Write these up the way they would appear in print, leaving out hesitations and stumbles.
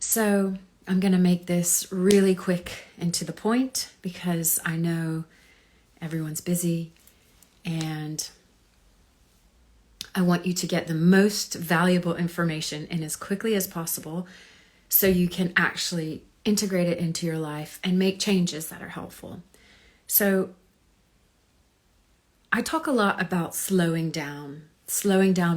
So I'm going to make this really quick and to the point because I know everyone's busy and I want you to get the most valuable information in as quickly as possible so you can actually integrate it into your life and make changes that are helpful. So I talk a lot about slowing down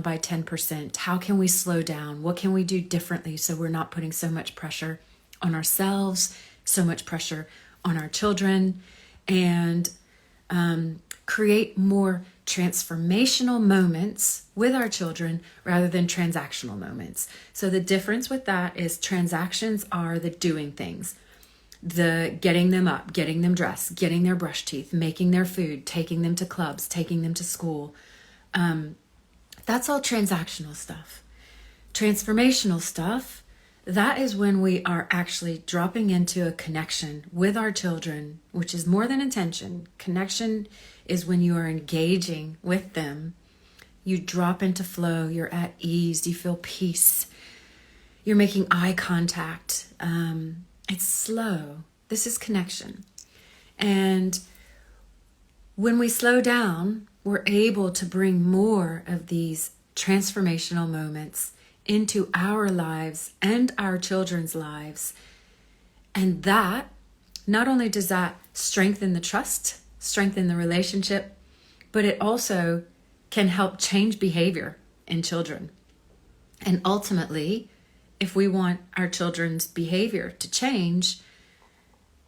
by 10%. How can we slow down? What can we do differently so we're not putting so much pressure on ourselves, so much pressure on our children, and create more transformational moments with our children rather than transactional moments. So the difference with that is transactions are the doing things, the getting them up, getting them dressed, getting their brush teeth, making their food, taking them to clubs, taking them to school. That's all transactional stuff. Transformational stuff, that is when we are actually dropping into a connection with our children, which is more than attention. Connection is when you are engaging with them. You drop into flow, you're at ease, you feel peace, you're making eye contact. It's slow. This is connection. And when we slow down, we're able to bring more of these transformational moments into our lives and our children's lives. And that, not only does that strengthen the trust, strengthen the relationship, but it also can help change behavior in children. And ultimately, if we want our children's behavior to change,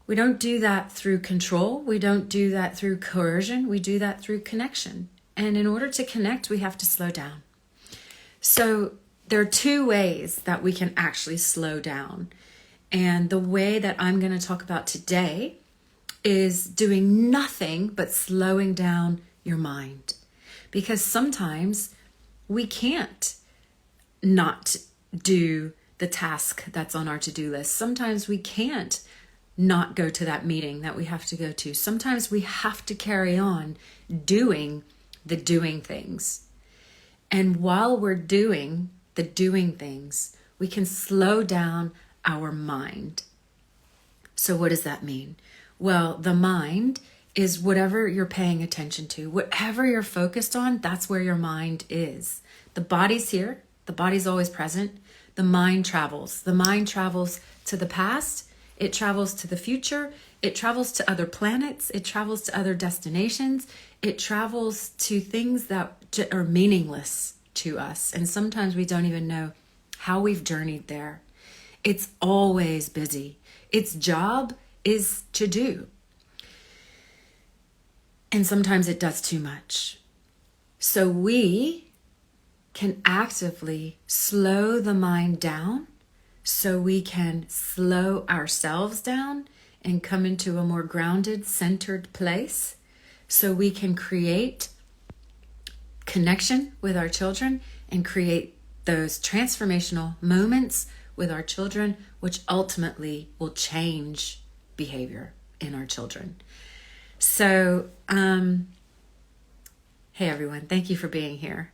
we don't do that through control. We don't do that through coercion. We do that through connection. And in order to connect, we have to slow down. So there are two ways that we can actually slow down. And the way that I'm going to talk about today is doing nothing but slowing down your mind. Because sometimes we can't not do the task that's on our to-do list. Sometimes we can't not go to that meeting that we have to go to. Sometimes we have to carry on doing the doing things. And while we're doing the doing things, we can slow down our mind. So what does that mean? Well, the mind is whatever you're paying attention to. Whatever you're focused on, that's where your mind is. The body's here. The body's always present. The mind travels. The mind travels to the past. It travels to the future. It travels to other planets. It travels to other destinations. It travels to things that are meaningless to us. And sometimes we don't even know how we've journeyed there. It's always busy. Its job is to do. And sometimes it does too much. So we can actively slow the mind down so we can slow ourselves down and come into a more grounded, centered place so we can create connection with our children and create those transformational moments with our children, which ultimately will change behavior in our children. So, hey everyone, thank you for being here.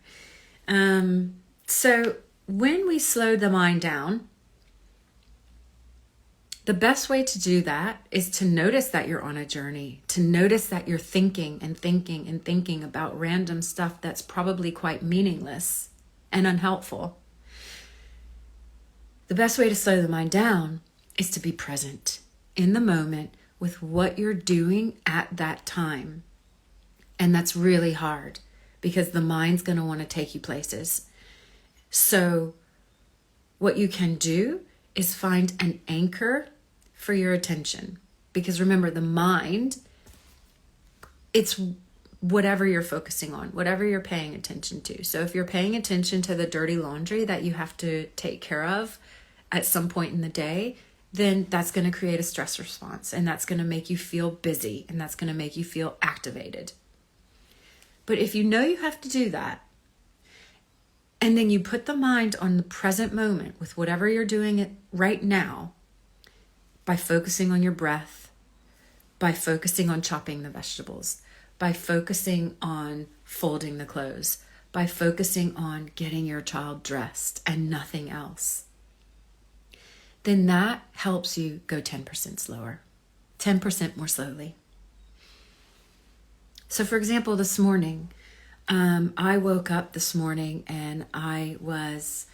So when we slow the mind down, the best way to do that is to notice that you're on a journey, to notice that you're thinking and thinking and thinking about random stuff that's probably quite meaningless and unhelpful. The best way to slow the mind down is to be present in the moment with what you're doing at that time. And that's really hard because the mind's going to want to take you places. So what you can do is find an anchor for your attention. Because remember, the mind, it's whatever you're focusing on, whatever you're paying attention to. So if you're paying attention to the dirty laundry that you have to take care of at some point in the day, then that's going to create a stress response, and that's going to make you feel busy, and that's going to make you feel activated. But if you know you have to do that, and then you put the mind on the present moment with whatever you're doing it right now, by focusing on your breath, by focusing on chopping the vegetables, by focusing on folding the clothes, by focusing on getting your child dressed and nothing else, then that helps you go 10% slower, 10% more slowly. So for example, this morning, I woke up this morning and I was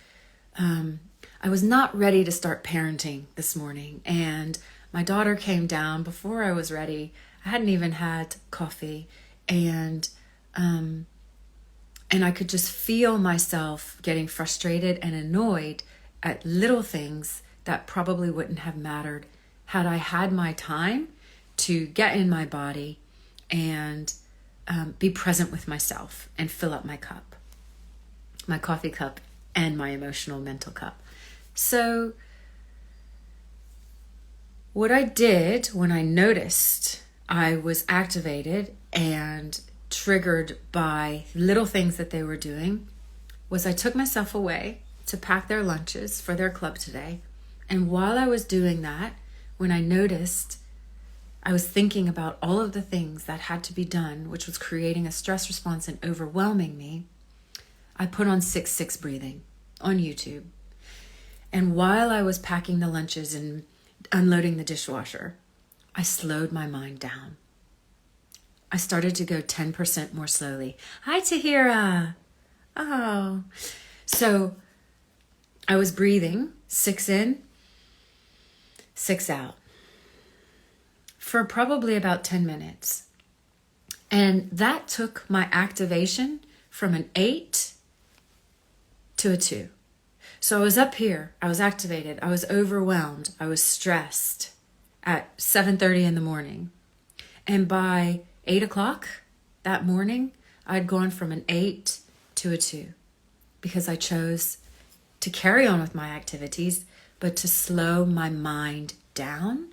not ready to start parenting this morning. And my daughter came down before I was ready. I hadn't even had coffee, and I could just feel myself getting frustrated and annoyed at little things that probably wouldn't have mattered had I had my time to get in my body and be present with myself and fill up my cup, my coffee cup, and my emotional mental cup. So what I did when I noticed I was activated and triggered by little things that they were doing was I took myself away to pack their lunches for their club today. And while I was doing that, when I noticed I was thinking about all of the things that had to be done, which was creating a stress response and overwhelming me, I put on 6-6 breathing on YouTube. And while I was packing the lunches and unloading the dishwasher, I slowed my mind down. I started to go 10% more slowly. Hi, Tahira. Oh. So I was breathing 6 in, 6 out for probably about 10 minutes. And that took my activation from an 8 to a 2. So I was up here, I was activated, I was overwhelmed, I was stressed at 7:30 in the morning. And by 8 o'clock that morning, I'd gone from an 8 to a 2 because I chose to carry on with my activities, but to slow my mind down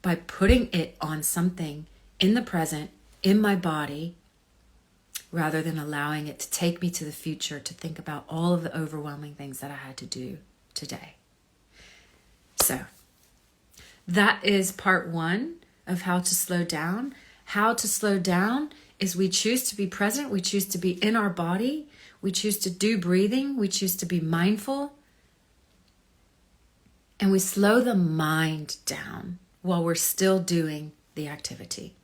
by putting it on something in the present, in my body, rather than allowing it to take me to the future to think about all of the overwhelming things that I had to do today. So that is part 1 of how to slow down. How to slow down is we choose to be present, we choose to be in our body, we choose to do breathing, we choose to be mindful, and we slow the mind down while we're still doing the activity.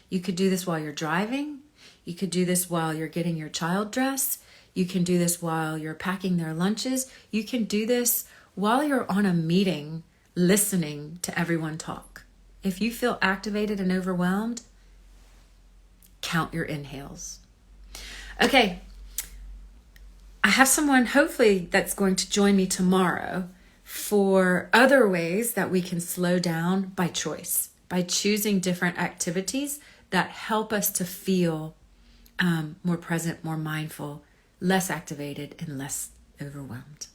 You could do this while you're driving. You could do this while you're getting your child dressed. You can do this while you're packing their lunches. You can do this while you're on a meeting listening to everyone talk. If you feel activated and overwhelmed, count your inhales. Okay, I have someone hopefully that's going to join me tomorrow for other ways that we can slow down by choice, by choosing different activities that help us to feel more present, more mindful, less activated, and less overwhelmed.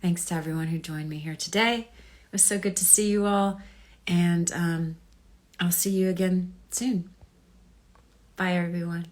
Thanks to everyone who joined me here today. It was so good to see you all, and I'll see you again soon. Bye, everyone.